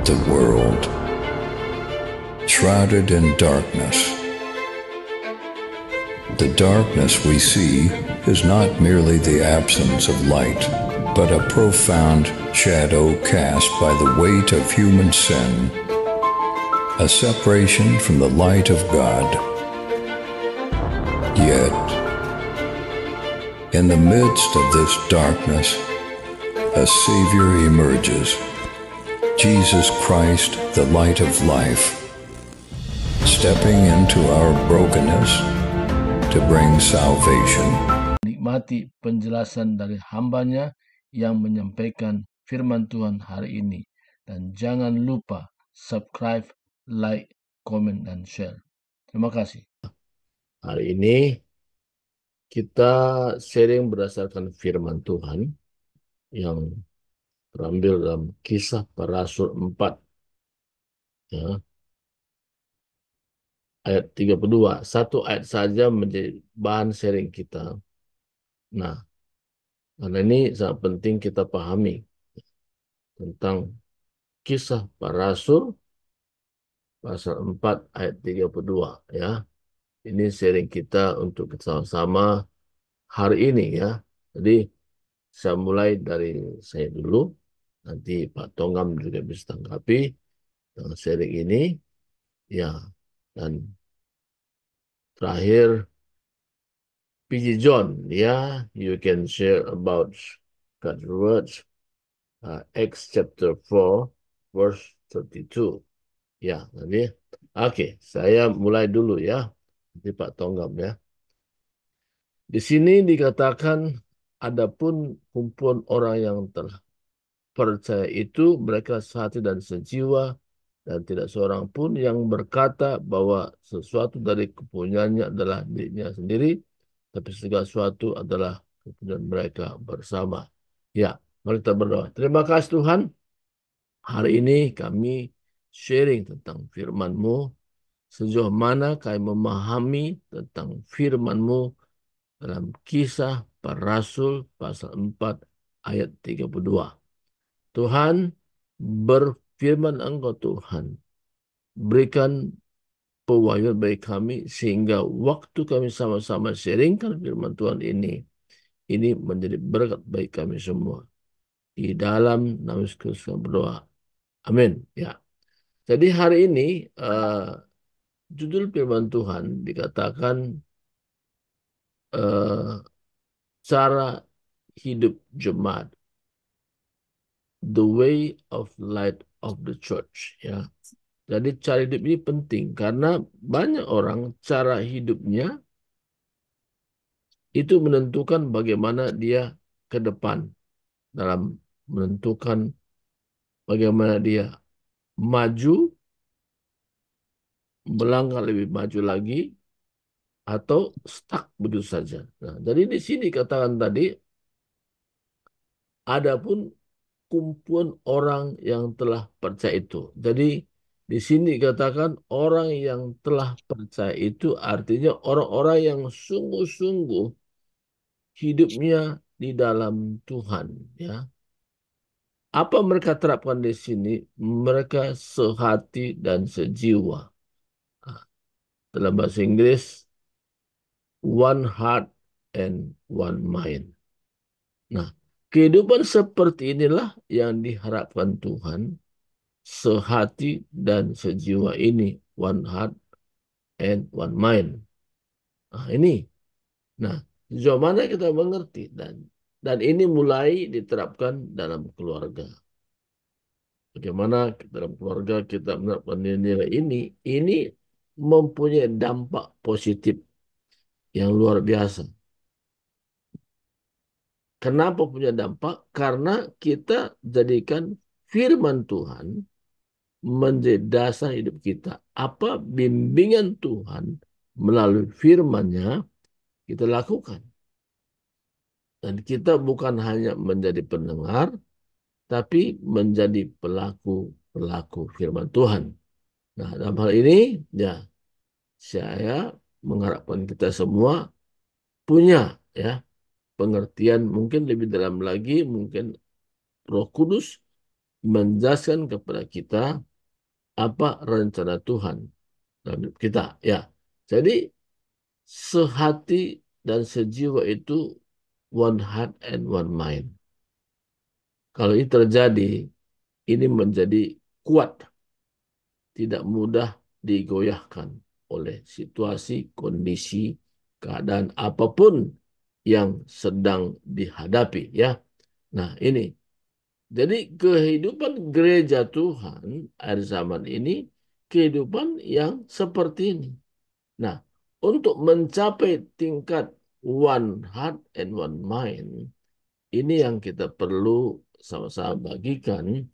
the world, shrouded in darkness. The darkness we see is not merely the absence of light, but a profound shadow cast by the weight of human sin, a separation from the light of God. Yet, in the midst of this darkness, a Savior emerges, Jesus Christ, the light of life, stepping into our brokenness to bring salvation. Nikmati penjelasan dari hambanya yang menyampaikan firman Tuhan hari ini. Dan jangan lupa subscribe, like, comment, dan share. Terima kasih. Hari ini kita sharing berdasarkan firman Tuhan yang terambil dalam Kisah Para Rasul 4 ya, ayat 32. Satu ayat saja menjadi bahan sharing kita. Nah, karena ini sangat penting kita pahami tentang Kisah Para Rasul pasal 4 ayat 32 ya. Ini sharing kita untuk sama-sama hari ini ya. Jadi saya mulai dari saya dulu. Nanti Pak Tongam juga bisa tanggapi dengan sharing ini. Ya, dan terakhir PG John, ya, you can share about God's words, Acts chapter 4, verse 32. Ya, nanti. Oke, saya mulai dulu ya. Nanti Pak Tonggam ya. Di sini dikatakan, adapun kumpulan orang yang telah percaya itu, mereka sehati dan sejiwa, dan tidak seorang pun yang berkata bahwa sesuatu dari kepunyaannya adalah dirinya sendiri, tapi segala sesuatu adalah kepunyaan mereka bersama. Ya, mari kita berdoa. Terima kasih Tuhan. Hari ini kami sharing tentang firman-Mu. Sejauh mana kami memahami tentang firman-Mu dalam Kisah Para Rasul pasal 4 ayat 32. Tuhan, berfirman Engkau Tuhan, berikan pewahyuan bagi kami sehingga waktu kami sama-sama sharingkan firman Tuhan ini menjadi berkat bagi kami semua. Di dalam nama Yesus Kristus kami berdoa. Amin. Ya. Jadi hari ini judul firman Tuhan dikatakan cara hidup jemaat. The way of light of the church. Ya. Jadi cara hidup ini penting karena banyak orang cara hidupnya itu menentukan bagaimana dia ke depan dalam menentukan bagaimana dia maju, melangkah lebih maju lagi, atau stuck begitu saja. Nah, jadi di sini katakan tadi, adapun kumpulan orang yang telah percaya itu. Jadi di sini katakan orang yang telah percaya itu artinya orang-orang yang sungguh-sungguh hidupnya di dalam Tuhan. Ya, apa mereka terapkan di sini? Mereka sehati dan sejiwa. Nah, dalam bahasa Inggris, one heart and one mind. Nah, kehidupan seperti inilah yang diharapkan Tuhan. Sehati dan sejiwa ini, one heart and one mind. Nah, ini. Nah, sejauh mana kita mengerti dan ini mulai diterapkan dalam keluarga. Bagaimana dalam keluarga kita menerapkan nilai ini mempunyai dampak positif yang luar biasa. Kenapa punya dampak? Karena kita jadikan firman Tuhan menjadi dasar hidup kita. Apa bimbingan Tuhan melalui firman-Nya kita lakukan. Dan kita bukan hanya menjadi pendengar, tapi menjadi pelaku firman Tuhan. Nah, dalam hal ini, ya, saya mengharapkan kita semua punya pengertian mungkin lebih dalam lagi, mungkin Roh Kudus menjelaskan kepada kita apa rencana Tuhan dalam hidup kita. Ya, jadi sehati dan sejiwa itu one heart and one mind. Kalau ini terjadi, ini menjadi kuat, tidak mudah digoyahkan oleh situasi, kondisi, keadaan apapun yang sedang dihadapi. Ya, nah ini. Jadi kehidupan gereja Tuhan akhir zaman ini kehidupan yang seperti ini. Nah, untuk mencapai tingkat one heart and one mind, ini yang kita perlu sama-sama bagikan,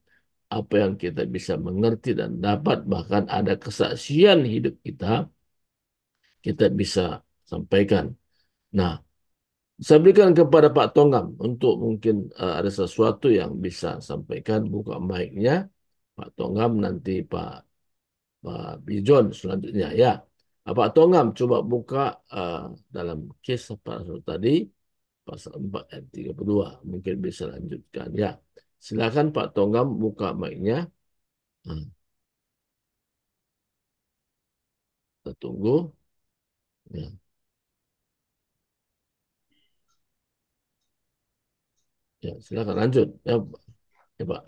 apa yang kita bisa mengerti dan dapat, bahkan ada kesaksian hidup kita bisa sampaikan. Nah, saya berikan kepada Pak Tongam untuk mungkin ada sesuatu yang bisa sampaikan, buka mic-nya. Pak Tongam, nanti Pak Bijon selanjutnya ya. Pak Tongam coba buka dalam kisah Rasul tadi pasal 4 ayat 32. Mungkin bisa lanjutkan ya. Silakan Pak Tongam buka mic-nya. Kita tunggu. Ya. Ya, silakan lanjut. Ya, ya Pak.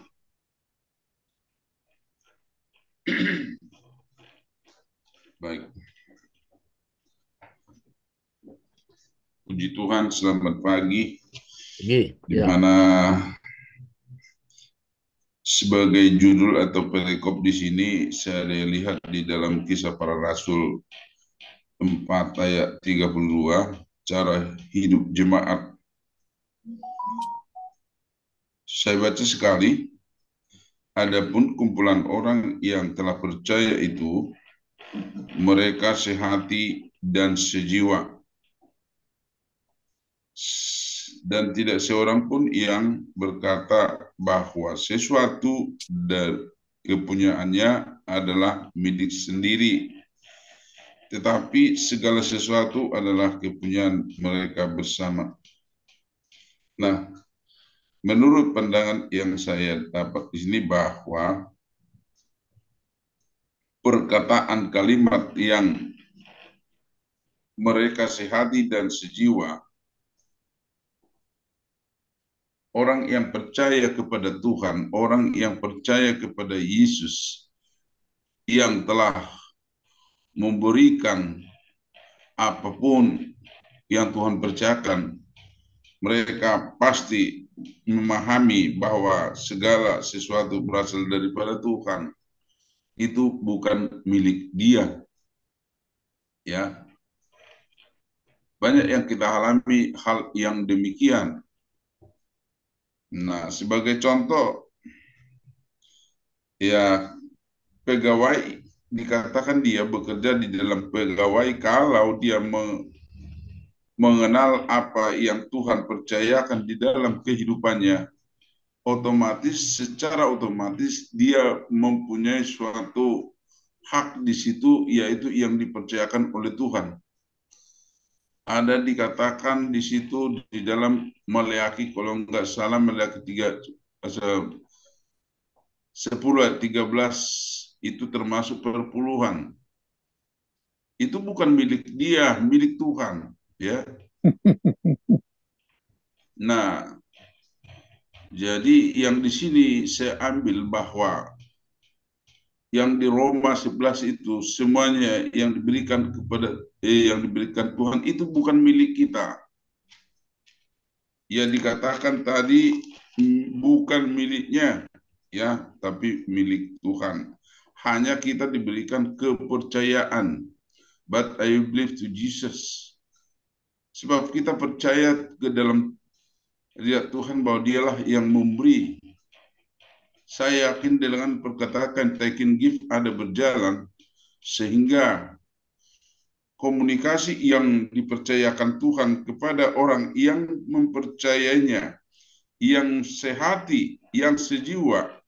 Baik. Puji Tuhan, selamat pagi. Di Ya. mana sebagai judul atau perikop di sini saya lihat di dalam Kisah Para Rasul 4 ayat 32, cara hidup jemaat. Saya baca sekali, adapun kumpulan orang yang telah percaya itu, mereka sehati dan sejiwa, dan tidak seorang pun yang berkata bahwa sesuatu dan kepunyaannya adalah milik sendiri, tetapi segala sesuatu adalah kepunyaan mereka bersama. Nah, menurut pandangan yang saya dapat di sini, bahwa perkataan kalimat yang mereka sehati dan sejiwa, orang yang percaya kepada Tuhan, orang yang percaya kepada Yesus yang telah memberikan apapun yang Tuhan percayakan, mereka pasti memahami bahwa segala sesuatu berasal daripada Tuhan. Itu bukan milik dia. Ya. Banyak yang kita alami hal yang demikian. Nah, sebagai contoh, ya, pegawai dikatakan dia bekerja di dalam pegawai kalau dia mengenal apa yang Tuhan percayakan di dalam kehidupannya, otomatis, secara otomatis dia mempunyai suatu hak di situ, yaitu yang dipercayakan oleh Tuhan. Ada dikatakan di situ di dalam Maleakhi, kalau enggak salah Maleakhi 10 ayat 13, itu termasuk perpuluhan. Itu bukan milik dia, milik Tuhan, ya. Nah, jadi yang di sini saya ambil bahwa yang di Roma 11 itu semuanya yang diberikan yang diberikan Tuhan itu bukan milik kita. Ya, dikatakan tadi bukan miliknya, ya, tapi milik Tuhan. Hanya kita diberikan kepercayaan. But I believe to Jesus. Sebab kita percaya ke dalam dia Tuhan bahwa dialah yang memberi. Saya yakin dengan perkataan taking give ada berjalan, sehingga komunikasi yang dipercayakan Tuhan kepada orang yang mempercayainya, yang sehati, yang sejiwa,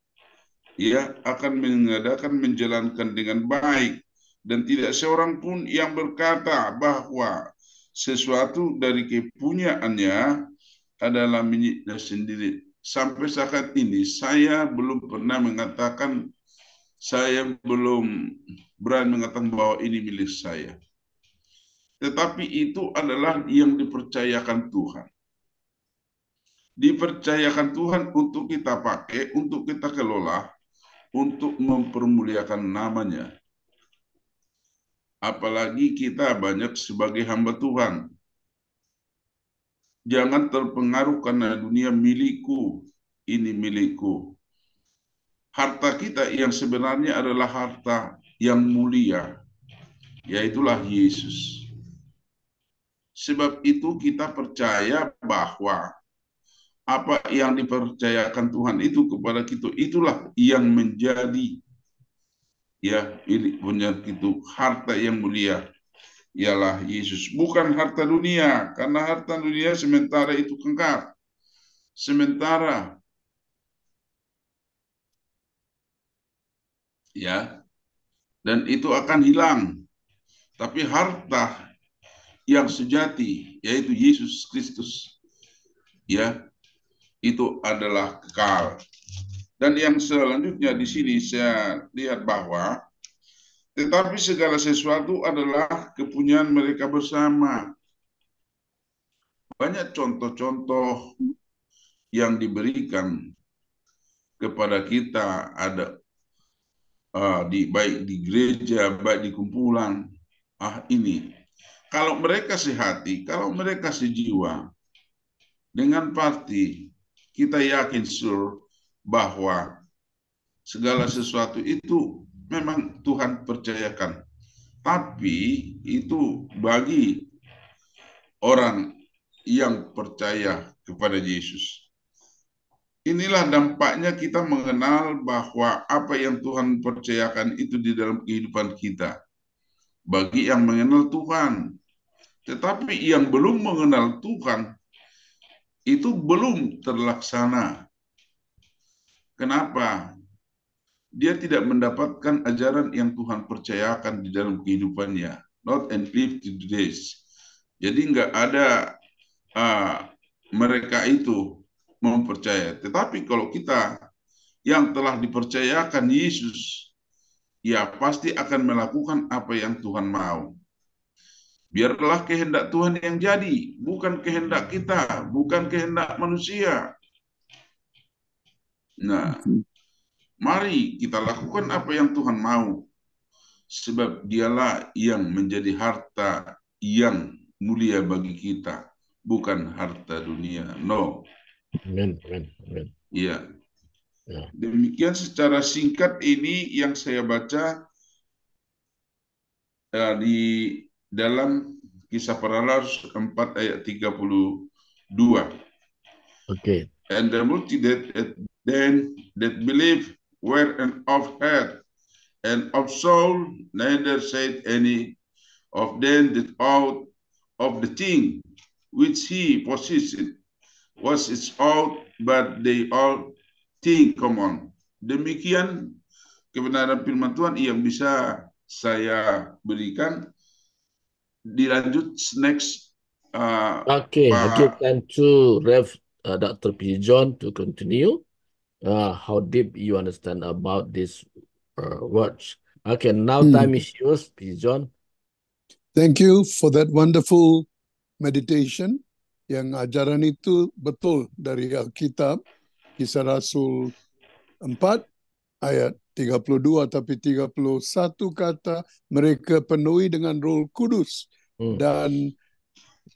ya, akan mengadakan menjalankan dengan baik, dan tidak seorang pun yang berkata bahwa sesuatu dari kepunyaannya adalah miliknya sendiri, sampai saat ini saya belum pernah mengatakan, saya belum berani mengatakan bahwa ini milik saya. Tetapi itu adalah yang dipercayakan Tuhan. Dipercayakan Tuhan untuk kita pakai, untuk kita kelola, untuk mempermuliakan namanya. Apalagi kita banyak sebagai hamba Tuhan. Jangan terpengaruh karena dunia milikku, ini milikku. Harta kita yang sebenarnya adalah harta yang mulia, yaitulah Yesus. Sebab itu kita percaya bahwa apa yang dipercayakan Tuhan itu kepada kita, itulah yang menjadi milik punya itu, harta yang mulia ialah Yesus, bukan harta dunia, karena harta dunia sementara itu kekal, sementara, dan itu akan hilang. Tapi harta yang sejati, yaitu Yesus Kristus, itu adalah kekal. Dan yang selanjutnya di sini saya lihat bahwa tetapi segala sesuatu adalah kepunyaan mereka bersama. Banyak contoh-contoh yang diberikan kepada kita, ada baik di gereja, baik di kumpulan. Ini kalau mereka sehati, kalau mereka sejiwa, dengan pasti kita yakin bahwa segala sesuatu itu memang Tuhan percayakan. Tapi itu bagi orang yang percaya kepada Yesus. Inilah dampaknya kita mengenal bahwa apa yang Tuhan percayakan itu di dalam kehidupan kita. Bagi yang mengenal Tuhan. Tetapi yang belum mengenal Tuhan, itu belum terlaksana. Kenapa? Dia tidak mendapatkan ajaran yang Tuhan percayakan di dalam kehidupannya. Not and live to this. Jadi nggak ada mereka itu mempercayai. Tetapi kalau kita yang telah dipercayakan Yesus, pasti akan melakukan apa yang Tuhan mau. Biarlah kehendak Tuhan yang jadi, bukan kehendak kita, bukan kehendak manusia. Nah, mari kita lakukan apa yang Tuhan mau. Sebab dialah yang menjadi harta yang mulia bagi kita. Bukan harta dunia. No. Amen. Iya. Demikian secara singkat ini yang saya baca di dalam Kisah Para Rasul 4 ayat 32. Okay. And the multitude then that believe were of heart and of soul, neither said any of them that out of the thing which he possessed was its out, but they all think common. Demikian kebenaran firman Tuhan yang bisa saya berikan. Dilanjut next. Okay, I give time to Rev Dr. P. John to continue. How deep you understand about these words. Okay, now time is yours, P. John. Thank you for that wonderful meditation. Yang ajaran itu betul dari Alkitab, Kisah Rasul 4 ayat 32, tapi 31 kata mereka penuhi dengan Roh Kudus dan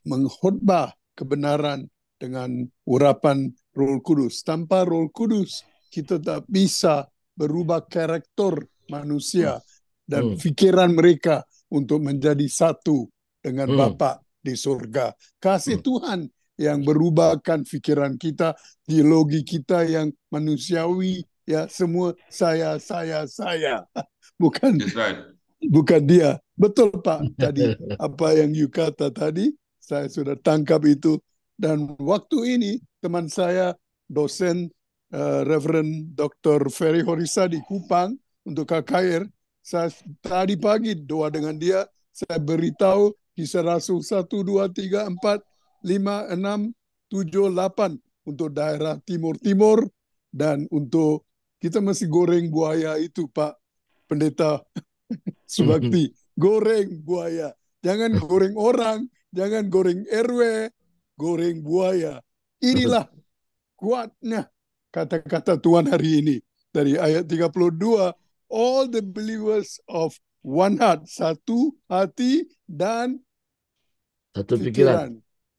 mengkhotbah kebenaran dengan urapan Roh Kudus. Tanpa Roh Kudus, kita tak bisa berubah karakter manusia dan fikiran mereka untuk menjadi satu dengan Bapa di surga. Kasih Tuhan yang berubahkan fikiran kita, teologi kita yang manusiawi, semua saya. Bukan dia. Betul Pak, tadi apa yang you kata tadi, saya sudah tangkap itu. Dan waktu ini teman saya, dosen Reverend Dr. Ferry Horisa di Kupang untuk KKR, saya tadi pagi doa dengan dia, saya beritahu Kisah Rasul 1, 2, 3, 4, 5, 6, 7, 8 untuk daerah timur-timur, dan untuk kita masih goreng buaya itu, Pak Pendeta Subakti. Goreng buaya. Jangan goreng orang, jangan goreng RW, goreng buaya. Inilah kuatnya kata-kata Tuhan hari ini. Dari ayat 32, all the believers of one heart, satu hati dan Satu pikiran. pikiran.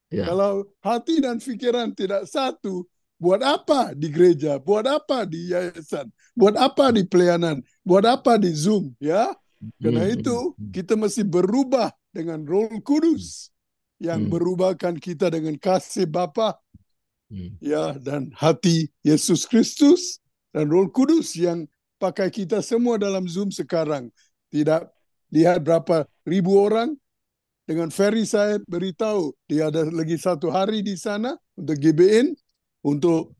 Ya. Kalau hati dan pikiran tidak satu, buat apa di gereja? Buat apa di yayasan? Buat apa di pelayanan? Buat apa di Zoom? Ya, karena itu kita mesti berubah dengan Roh Kudus yang berubahkan kita dengan kasih Bapa, ya, dan hati Yesus Kristus dan Roh Kudus yang pakai kita semua dalam Zoom sekarang. Tidak lihat berapa ribu orang. Dengan Ferry saya beritahu, dia ada lagi 1 hari di sana untuk GBN, untuk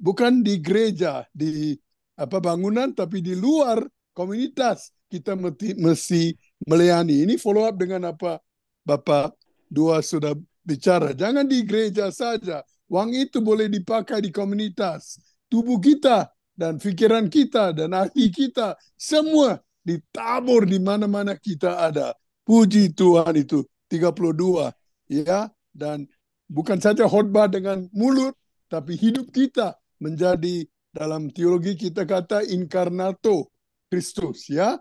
bukan di gereja, di bangunan, tapi di luar komunitas kita mesti melayani. Ini follow up dengan apa Bapak dua sudah bicara. Jangan di gereja saja. Uang itu boleh dipakai di komunitas. Tubuh kita dan pikiran kita dan hati kita semua ditabur di mana-mana kita ada. Puji Tuhan itu 32, ya, dan bukan saja khotbah dengan mulut, tapi hidup kita menjadi, dalam teologi kita kata inkarnato Kristus, ya.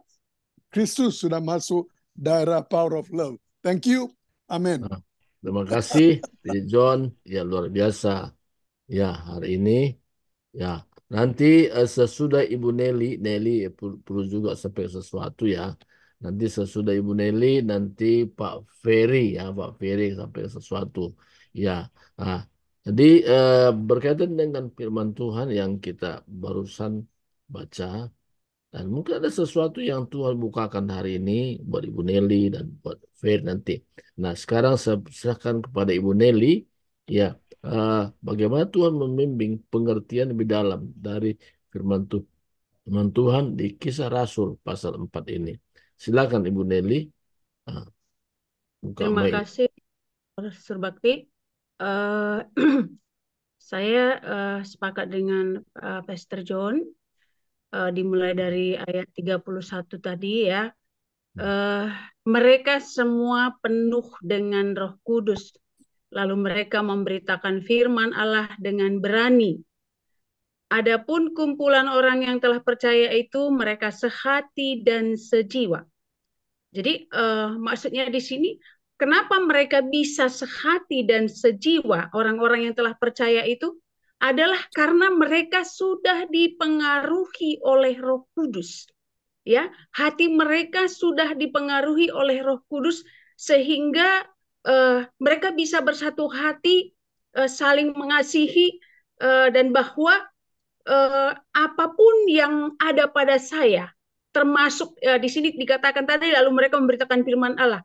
Kristus sudah masuk daerah power of love. Thank you. Amin. Terima kasih John, ya luar biasa. Ya, hari ini ya, nanti sesudah Ibu Nelly perlu juga sampai sesuatu ya. Nanti sesudah Ibu Nelly, nanti Pak Ferry ya, Pak Ferry sampai sesuatu ya. Nah, jadi berkaitan dengan firman Tuhan yang kita barusan baca, dan mungkin ada sesuatu yang Tuhan bukakan hari ini buat Ibu Nelly dan buat Ferry nanti. Nah, sekarang saya serahkan kepada Ibu Nelly ya, bagaimana Tuhan membimbing pengertian lebih dalam dari firman Tuhan di Kisah Rasul pasal 4 ini. Silakan Ibu Nelly. Terima kasih, Pastor Bakti. Saya sepakat dengan Pastor John, dimulai dari ayat 31 tadi ya. Mereka semua penuh dengan Roh Kudus, lalu mereka memberitakan firman Allah dengan berani. Adapun kumpulan orang yang telah percaya itu, mereka sehati dan sejiwa. Jadi maksudnya di sini, kenapa mereka bisa sehati dan sejiwa, orang-orang yang telah percaya itu, adalah karena mereka sudah dipengaruhi oleh Roh Kudus. Ya, hati mereka sudah dipengaruhi oleh Roh Kudus sehingga mereka bisa bersatu hati, saling mengasihi, dan bahwa apapun yang ada pada saya, termasuk di sini dikatakan tadi, lalu mereka memberitakan firman Allah,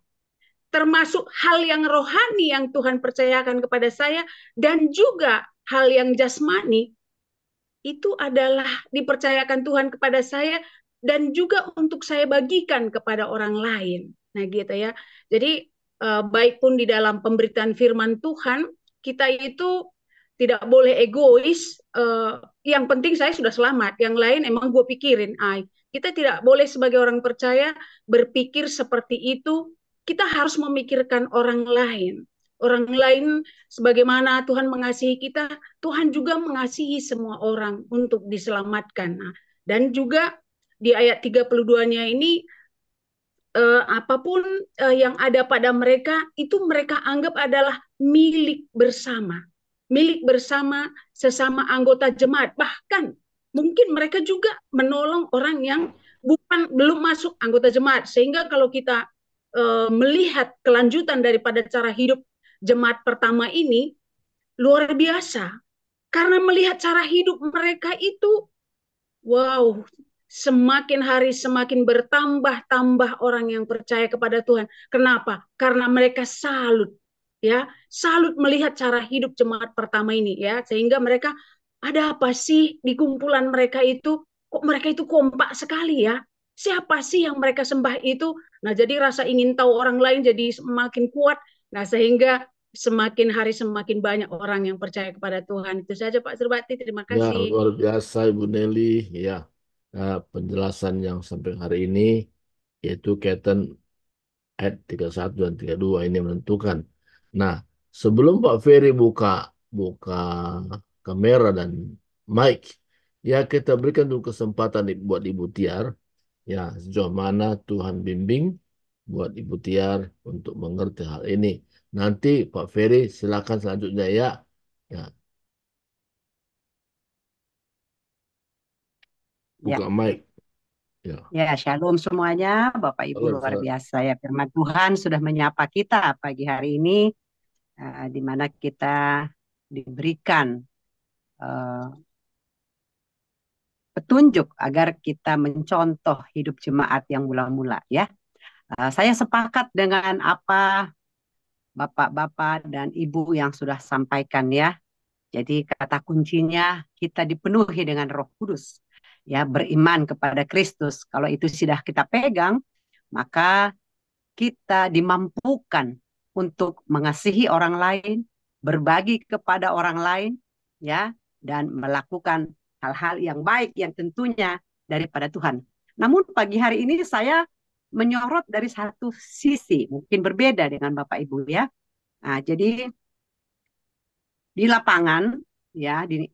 termasuk hal yang rohani yang Tuhan percayakan kepada saya, dan juga hal yang jasmani, itu adalah dipercayakan Tuhan kepada saya, dan juga untuk saya bagikan kepada orang lain. Nah gitu ya. Jadi baik pun di dalam pemberitaan firman Tuhan, kita itu tidak boleh egois, yang penting saya sudah selamat, yang lain emang gue pikirin. Kita tidak boleh sebagai orang percaya berpikir seperti itu. Kita harus memikirkan orang lain. Orang lain sebagaimana Tuhan mengasihi kita, Tuhan juga mengasihi semua orang untuk diselamatkan. Dan juga di ayat 32-nya ini, apapun yang ada pada mereka, itu mereka anggap adalah milik bersama. Milik bersama sesama anggota jemaat. Bahkan mungkin mereka juga menolong orang yang belum masuk anggota jemaat. Sehingga kalau kita melihat kelanjutan daripada cara hidup jemaat pertama ini, luar biasa. Karena melihat cara hidup mereka itu, wow, semakin hari semakin bertambah-tambah orang yang percaya kepada Tuhan. Kenapa? Karena mereka salut. Ya, salut melihat cara hidup jemaat pertama ini ya, sehingga mereka, ada apa sih di kumpulan mereka itu, kok mereka itu kompak sekali ya, siapa sih yang mereka sembah itu. Nah, jadi rasa ingin tahu orang lain jadi semakin kuat. Nah, sehingga semakin hari semakin banyak orang yang percaya kepada Tuhan. Itu saja Pak Surbakti, terima Ya, kasih. luar biasa Ibu Nelly. Ya, penjelasan yang sampai hari ini yaitu kaitan ayat 31 dan 32 ini menentukan. Nah, sebelum Pak Ferry buka kamera dan mic, ya kita berikan dulu kesempatan buat Ibu Tiar. Ya, sejauh mana Tuhan bimbing buat Ibu Tiar untuk mengerti hal ini. Nanti Pak Ferry silakan selanjutnya ya. Ya, buka mic. Ya. Ya, shalom semuanya, Bapak Ibu Shalom, luar shalom. biasa ya. Firman Tuhan sudah menyapa kita pagi hari ini, di mana kita diberikan petunjuk agar kita mencontoh hidup jemaat yang mula-mula ya. Saya sepakat dengan apa Bapak-bapak dan Ibu yang sudah sampaikan ya. Jadi kata kuncinya kita dipenuhi dengan Roh Kudus. Ya, beriman kepada Kristus. Kalau itu sudah kita pegang, maka kita dimampukan untuk mengasihi orang lain, berbagi kepada orang lain, ya, dan melakukan hal-hal yang baik yang tentunya daripada Tuhan. Namun pagi hari ini saya menyorot dari satu sisi, mungkin berbeda dengan Bapak Ibu ya. Nah, jadi di lapangan ya di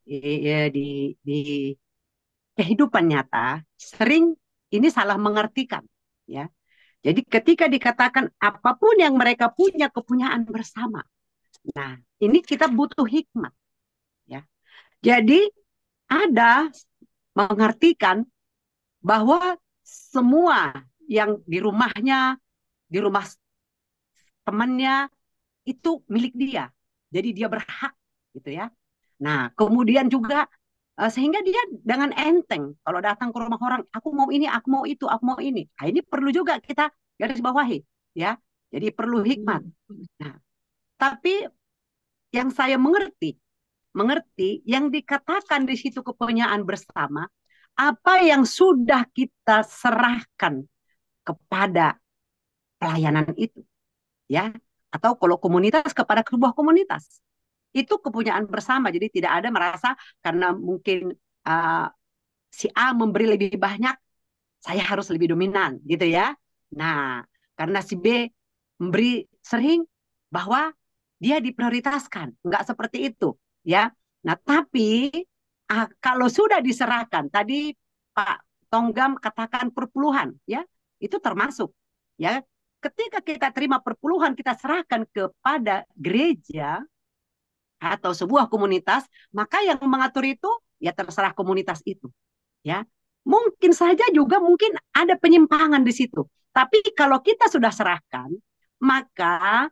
kehidupan nyata sering ini salah mengartikan ya. Jadi ketika dikatakan apapun yang mereka punya kepunyaan bersama. Nah, ini kita butuh hikmat ya. Jadi ada mengartikan bahwa semua yang di rumahnya, di rumah temannya itu milik dia. Jadi dia berhak gitu ya. Nah, kemudian juga sehingga dia dengan enteng kalau datang ke rumah orang, aku mau ini, aku mau itu, aku mau ini. Nah, ini perlu juga kita garis bawahi ya. Jadi perlu hikmat. Nah, tapi yang saya mengerti yang dikatakan di situ kepunyaan bersama, apa yang sudah kita serahkan kepada pelayanan itu ya, atau kalau komunitas kepada sebuah komunitas. Itu kepunyaan bersama. Jadi tidak ada merasa karena mungkin si A memberi lebih banyak, saya harus lebih dominan gitu ya. Nah, karena si B memberi sering, bahwa dia diprioritaskan. Enggak seperti itu ya. Nah, tapi kalau sudah diserahkan, tadi Pak Tonggam katakan perpuluhan ya, itu termasuk ya. Ketika kita terima perpuluhan, kita serahkan kepada gereja atau sebuah komunitas, maka yang mengatur itu ya terserah komunitas itu ya. Mungkin saja juga mungkin ada penyimpangan di situ, tapi kalau kita sudah serahkan, maka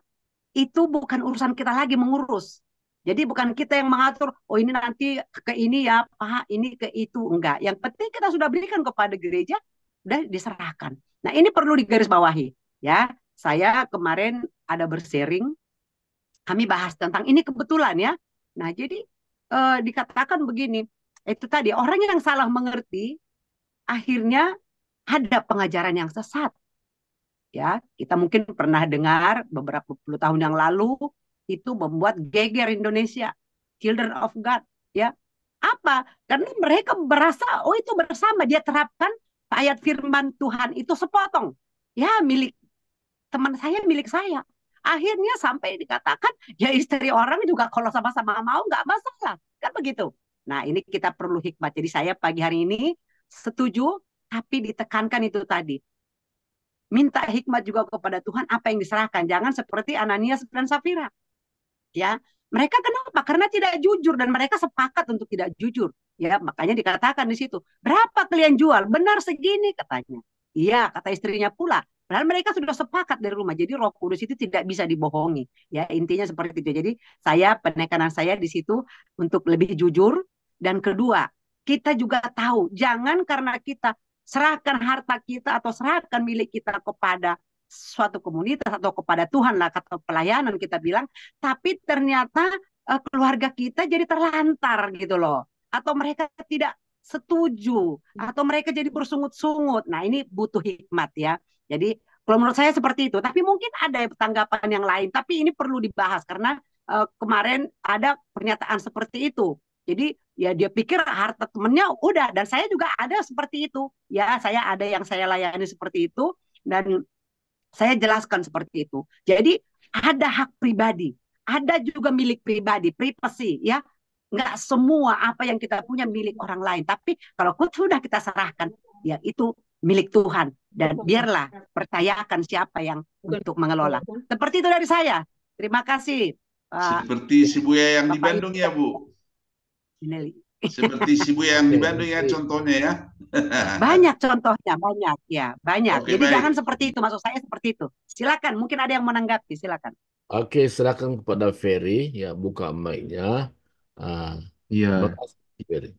itu bukan urusan kita lagi mengurus. Jadi bukan kita yang mengatur, oh ini nanti ke ini ya Pak, ini ke itu, enggak. Yang penting kita sudah berikan kepada gereja, udah diserahkan. Nah, ini perlu digarisbawahi ya. Saya kemarin ada bersharing, kami bahas tentang ini kebetulan ya. Nah, jadi dikatakan begini, itu tadi orang yang salah mengerti akhirnya ada pengajaran yang sesat. Ya, kita mungkin pernah dengar beberapa puluh tahun yang lalu itu membuat geger Indonesia, Children of God, ya. Apa? Karena mereka berasa oh itu bersama, dia terapkan ayat firman Tuhan itu sepotong. Ya, milik teman saya, milik saya. Akhirnya sampai dikatakan, ya istri orang juga kalau sama-sama mau nggak masalah. Kan begitu. Nah, ini kita perlu hikmat. Jadi saya pagi hari ini setuju, tapi ditekankan itu tadi. Minta hikmat juga kepada Tuhan apa yang diserahkan. Jangan seperti Ananias dan Safira. Ya, mereka kenapa? Karena tidak jujur dan mereka sepakat untuk tidak jujur. Ya, makanya dikatakan di situ, berapa kalian jual? Benar segini katanya. Iya, kata istrinya pula. Padahal mereka sudah sepakat dari rumah. Jadi Roh Kudus itu tidak bisa dibohongi. Ya, intinya seperti itu. Jadi penekanan saya di situ untuk lebih jujur. Dan kedua, kita juga tahu, jangan karena kita serahkan harta kita atau serahkan milik kita kepada suatu komunitas atau kepada Tuhan lah, kata pelayanan kita bilang, tapi ternyata keluarga kita jadi terlantar gitu loh. Atau mereka tidak setuju, atau mereka jadi bersungut-sungut. Nah, ini butuh hikmat ya. Jadi Kalau menurut saya seperti itu. Tapi mungkin ada tanggapan yang lain. Tapi ini perlu dibahas karena kemarin ada pernyataan seperti itu. Jadi ya dia pikir harta temennya udah. Dan saya juga ada seperti itu. Ya saya ada yang saya layani seperti itu. Dan saya jelaskan seperti itu. Jadi ada hak pribadi. Ada juga milik pribadi, privasi ya. Nggak semua apa yang kita punya milik orang lain. Tapi kalau sudah kita serahkan, ya itu milik Tuhan. Dan biarlah percayakan siapa yang untuk mengelola. Seperti itu dari saya. Terima kasih. Seperti si Buya yang di Bapak Bandung ya, Bu. Nelly. Seperti si Buya yang di Bandung ya contohnya ya. Banyak contohnya, banyak ya, banyak. Oke, Jadi baik. jangan seperti itu, maksud saya seperti itu. Silakan, mungkin ada yang menanggapi, silakan. Oke, silakan kepada Ferry, ya buka mic-nya. Iya, Makasih, Ferry.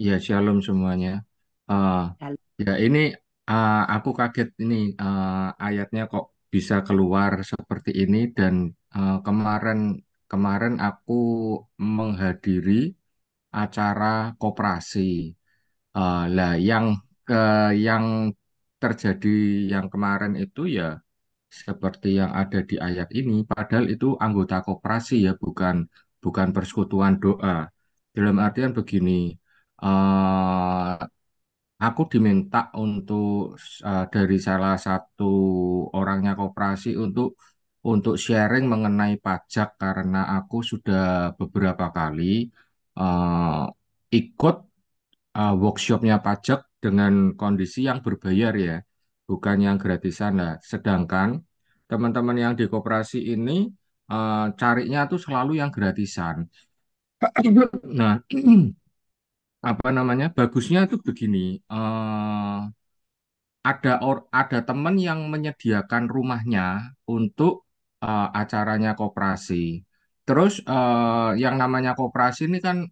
iya, shalom semuanya. Ya ini aku kaget ini ayatnya kok bisa keluar seperti ini dan kemarin aku menghadiri acara koperasi. Lah yang terjadi yang kemarin itu ya seperti yang ada di ayat ini, padahal itu anggota koperasi ya, bukan bukan persekutuan doa. Dalam artian begini, eh, aku diminta untuk dari salah satu orangnya koperasi untuk sharing mengenai pajak karena aku sudah beberapa kali eh, ikut workshopnya pajak dengan kondisi yang berbayar ya, bukan yang gratisan lah. Sedangkan teman-teman yang di koperasi ini carinya tuh selalu yang gratisan. Nah, apa namanya? Bagusnya itu begini. Ada teman yang menyediakan rumahnya untuk acaranya koperasi. Terus yang namanya koperasi ini kan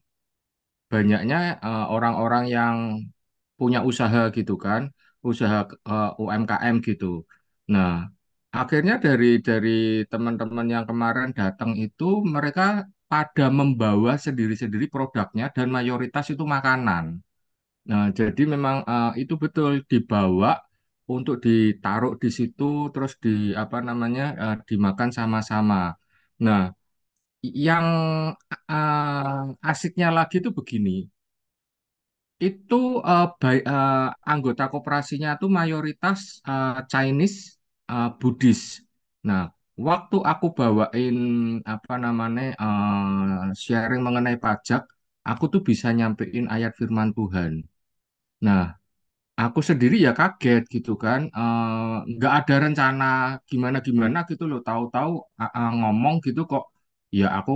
banyaknya orang-orang yang punya usaha gitu kan, usaha UMKM gitu. Nah, akhirnya dari teman-teman yang kemarin datang itu mereka pada membawa sendiri-sendiri produknya dan mayoritas itu makanan. Nah, jadi memang itu betul dibawa untuk ditaruh di situ terus di apa namanya dimakan sama-sama. Nah, yang asiknya lagi itu begini, itu anggota koperasinya itu mayoritas Chinese Buddhis. Nah, waktu aku bawain apa namanya sharing mengenai pajak, aku tuh bisa nyampein ayat firman Tuhan. Nah, aku sendiri ya kaget gitu kan, nggak ada rencana gimana-gimana gitu loh, tahu-tahu ngomong gitu kok, ya aku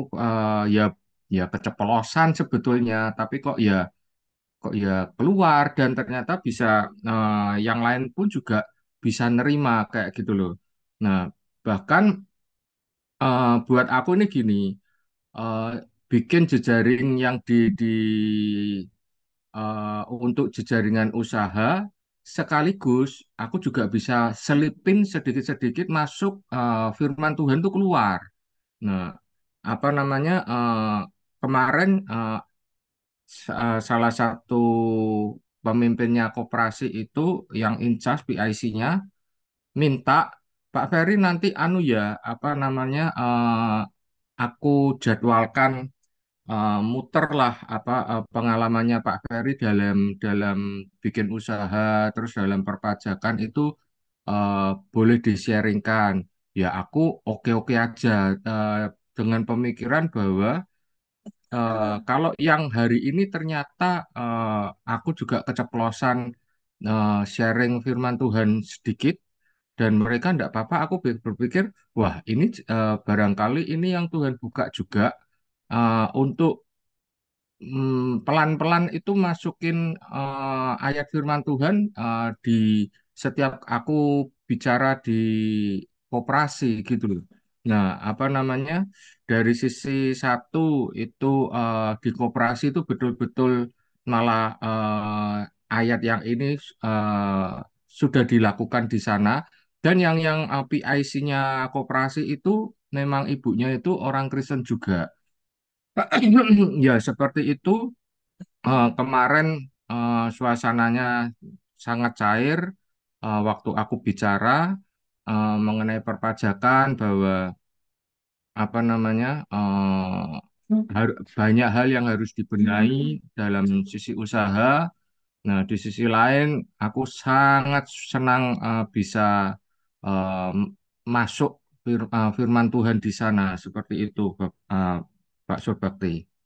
ya keceplosan sebetulnya, tapi kok ya keluar dan ternyata bisa yang lain pun juga bisa nerima kayak gitu loh. Nah, bahkan buat aku ini gini, eh, bikin jejaring yang untuk jejaringan usaha sekaligus aku juga bisa selipin sedikit-sedikit masuk firman Tuhan itu keluar. Nah, apa namanya kemarin salah satu pemimpinnya koperasi itu yang in charge PIC-nya minta Pak Ferry nanti anu ya apa namanya aku jadwalkan muter lah apa pengalamannya Pak Ferry dalam dalam bikin usaha terus dalam perpajakan itu boleh di-sharingkan. Ya aku oke-oke aja eh, dengan pemikiran bahwa kalau yang hari ini ternyata aku juga keceplosan sharing firman Tuhan sedikit dan mereka enggak apa-apa, aku berpikir, wah ini barangkali ini yang Tuhan buka juga untuk pelan-pelan itu masukin ayat firman Tuhan di setiap aku bicara di koperasi gitu loh. Nah, apa namanya? Dari sisi satu itu di koperasi itu betul-betul malah ayat yang ini eh, sudah dilakukan di sana dan yang PIC-nya koperasi itu memang ibunya itu orang Kristen juga. Ya, seperti itu. Kemarin suasananya sangat cair waktu aku bicara. mengenai perpajakan bahwa apa namanya banyak hal yang harus dibenahi dalam sisi usaha. Nah, di sisi lain, aku sangat senang bisa eh, masuk firman Tuhan di sana seperti itu, Pak Surbakti.